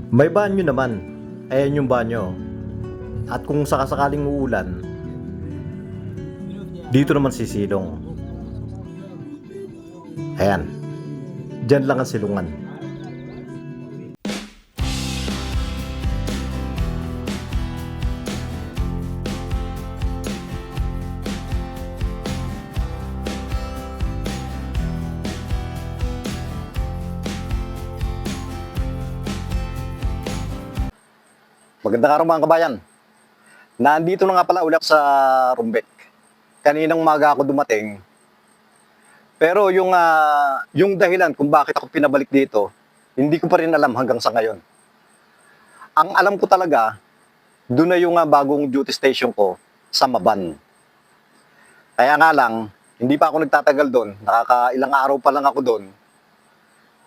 May banyo naman. Ayan yung banyo. At kung sakasakaling uulan, dito naman sisilong. Ayan. Diyan lang ang silungan. Magandang araw mga kabayan. Nandito na nga pala ulit ako sa Rumbek. Kaninang umaga ako dumating. Pero yung dahilan kung bakit ako pinabalik dito, hindi ko pa rin alam hanggang sa ngayon. Ang alam ko talaga, doon na yung bagong duty station ko sa Maban. Kaya nga lang, hindi pa ako nagtatagal doon. Nakakailang araw pa lang ako doon.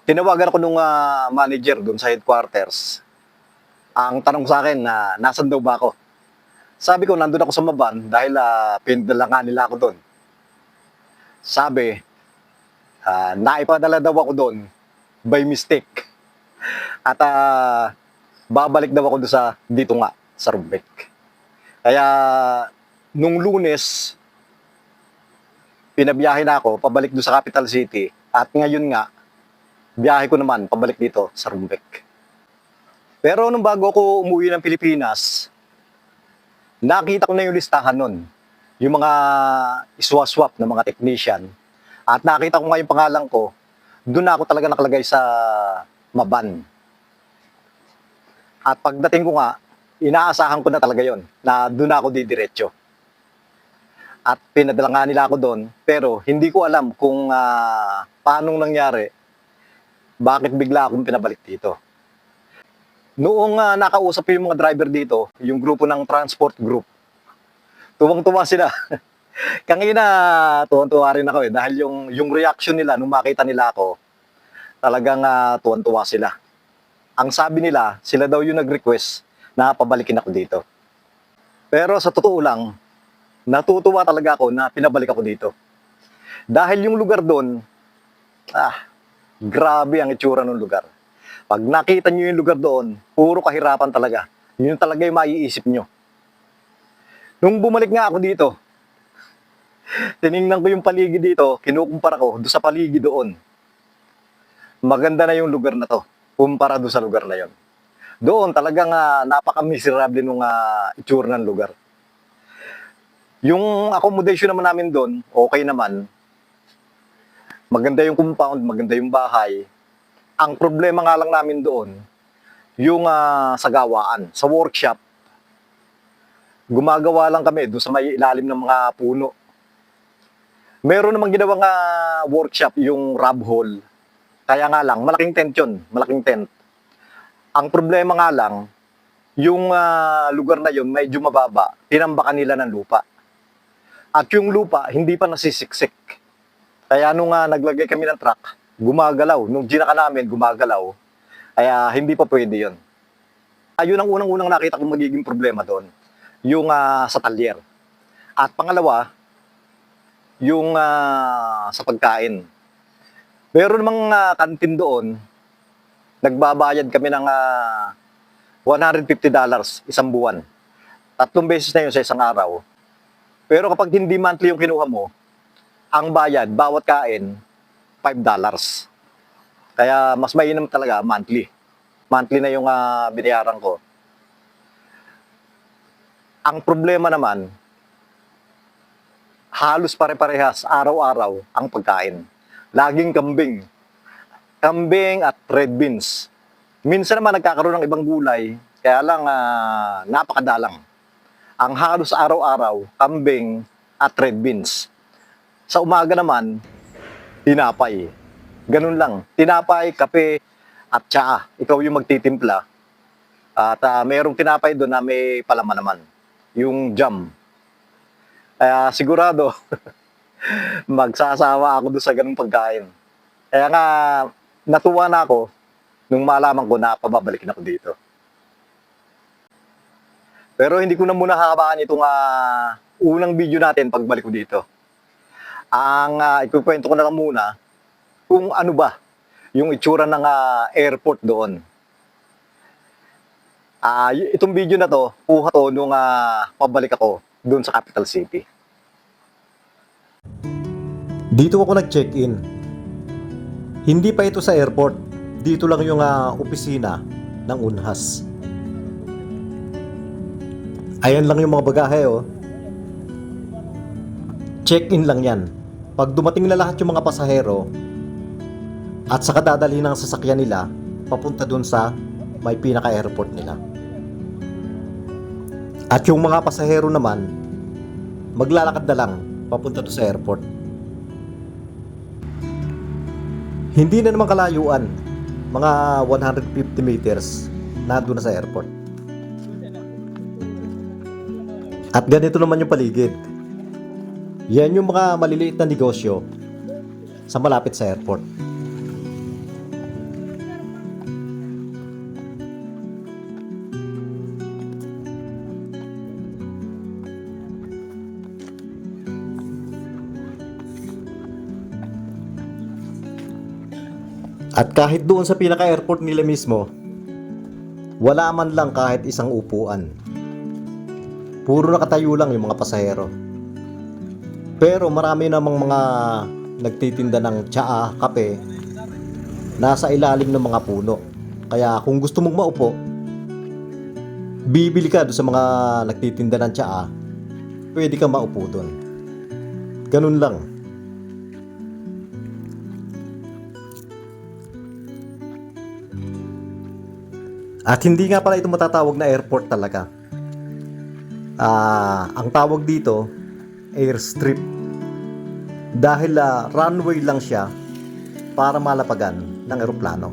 Tinawagan ako nung manager doon sa headquarters. Ang tanong sa akin na nasan daw ba ako? Sabi ko, nandun ako sa Maban dahil pinadala nga nila ako doon. Sabi, naipadala daw ako doon by mistake. At babalik daw ako doon dito nga, sa Rumbek. Kaya, nung Lunes, pinabiyahe na ako, pabalik doon sa Capital City. At ngayon nga, biyahe ko naman, pabalik dito sa Rumbek. Pero nung bago ako umuwi ng Pilipinas, nakita ko na yung listahan nun. Yung mga iswa-swap ng mga technician. At nakita ko nga yung pangalan ko, doon na ako talaga nakalagay sa Maban. At pagdating ko nga, inaasahan ko na talaga yon na doon na ako didiretso. At pinadala nga nila ako doon, pero hindi ko alam kung paanong nangyari, bakit bigla akong pinabalik dito. Noong nakausap ko yung mga driver dito, yung grupo ng transport group, tuwang-tuwa sila. Kanina, tuwang-tuwa rin ako dahil yung reaction nila nung makita nila ako, talagang tuwang-tuwa sila. Ang sabi nila, sila daw yung nag-request na pabalikin ako dito. Pero sa totoo lang, natutuwa talaga ako na pinabalik ako dito. Dahil yung lugar doon, grabe ang itsura ng lugar. Pag nakita nyo yung lugar doon, puro kahirapan talaga. Yun talaga yung maiisip nyo. Nung bumalik nga ako dito, tiningnan ko yung paligid dito, kinukumpara ko doon sa paligid doon. Maganda na yung lugar na to, kumpara doon sa lugar na yon. Doon talagang napaka-miserable nung itsura ng lugar. Yung accommodation naman namin doon, okay naman. Maganda yung compound, maganda yung bahay. Ang problema nga lang namin doon, yung sa gawaan, sa workshop, gumagawa lang kami doon sa may ilalim ng mga puno. Meron namang ginawang workshop, yung rub hole. Kaya nga lang, malaking tent yun, malaking tent. Ang problema nga lang, yung lugar na yun, medyo mababa, tinambakan nila ng lupa. At yung lupa, hindi pa nasisiksik. Kaya nung naglagay kami ng truck, gumagalaw. Nung ginaka namin, gumagalaw. Kaya hindi pa pwede yun. Yun ang unang-unang nakita kong magiging problema doon. Yung sa talyer. At pangalawa, yung sa pagkain. Meron namang kantin doon, nagbabayad kami ng $150 isang buwan. 3 beses na yun sa isang araw. Pero kapag hindi monthly yung kinuha mo, ang bayad, bawat kain, $5. Kaya mas mainam talaga monthly. Monthly na yung binayaran ko. Ang problema naman, halos pare-parehas, araw-araw ang pagkain. Laging kambing. Kambing at red beans. Minsan naman nagkakaroon ng ibang gulay, kaya lang napakadalang. Ang halos araw-araw, kambing at red beans. Sa umaga naman, tinapay. Ganun lang. Tinapay, kape, at tsaa. Ikaw yung magtitimpla. At mayroong tinapay doon na may palaman naman. Yung jam. Kaya sigurado, magsasawa ako doon sa ganung pagkain. Kaya nga, natuwa na ako nung malaman ko na pababalikin ako dito. Pero hindi ko na muna habaan itong unang video natin pagbalik ko dito. Ang ikukwento ko na lang muna kung ano ba yung itsura ng airport doon. Itong video na to, kuha to nung pabalik ako doon sa capital city. Dito ako nag-check-in. Hindi pa ito sa airport. Dito lang yung opisina ng Unhas. Ayan lang yung mga bagahe, oh. Check-in lang yan. Pag dumating na lahat yung mga pasahero at saka dadalhin ng sasakyan nila papunta dun sa may pinaka-airport nila. At yung mga pasahero naman maglalakad na lang papunta doon sa airport. Hindi na naman kalayuan, mga 150 meters na doon na sa airport. At ganito naman yung paligid. Yan yung mga maliliit na negosyo sa malapit sa airport. At kahit doon sa pinaka-airport nila mismo, wala man lang kahit isang upuan. Puro nakatayo lang yung mga pasahero. Pero marami namang mga nagtitinda ng tsaa, kape, nasa ilalim ng mga puno. Kaya kung gusto mong maupo, bibili ka doon sa mga nagtitinda ng tsaa, pwede ka maupo doon. Ganun lang. At hindi nga pala ito matatawag na airport talaga. Ang tawag dito, airstrip. Dahil runway lang siya para malapagan ng eroplano.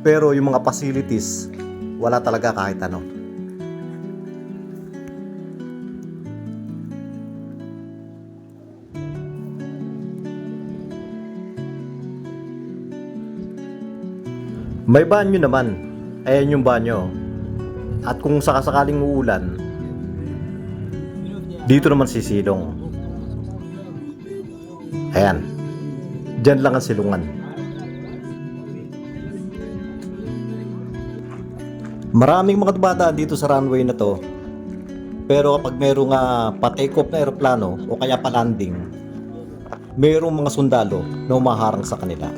Pero yung mga facilities, wala talaga kahit ano. May banyo naman. Ayan yung banyo. At kung sakasakaling uulan, dito naman sisilong. Ayan. Diyan lang ang silungan. Maraming mga dumadaan dito sa runway na to. Pero kapag merong pa-take off na aeroplano o kaya pa-landing, merong mga sundalo na umaharang sa kanila.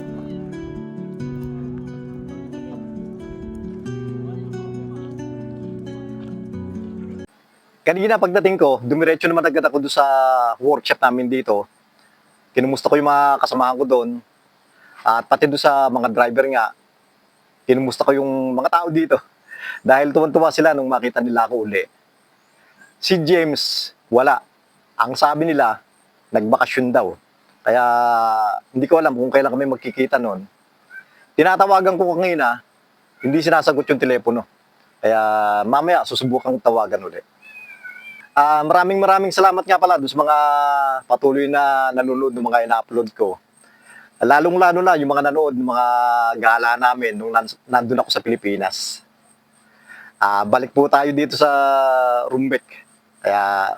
Kanina pagdating ko, dumiretso naman agad ako doon sa workshop namin dito. Kinumusta ko yung mga kasamahan ko doon. At pati doon sa mga driver nga, kinumusta ko yung mga tao dito. Dahil tuwan-tuwa sila nung makita nila ako uli. Si James, wala. Ang sabi nila, nagbakasyon daw. Kaya hindi ko alam kung kailan kami magkikita noon. Tinatawagan ko kanina, hindi sinasagot yung telepono. Kaya mamaya susubukan tawagan uli. Maraming salamat nga pala doon sa mga patuloy na nanonood ng mga ina-upload ko. Lalong-lalo na yung mga nanood ng mga gala namin nung nandun ako sa Pilipinas. Balik po tayo dito sa Rumbek. Kaya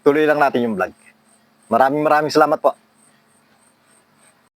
tuloy lang natin yung vlog. Maraming salamat po.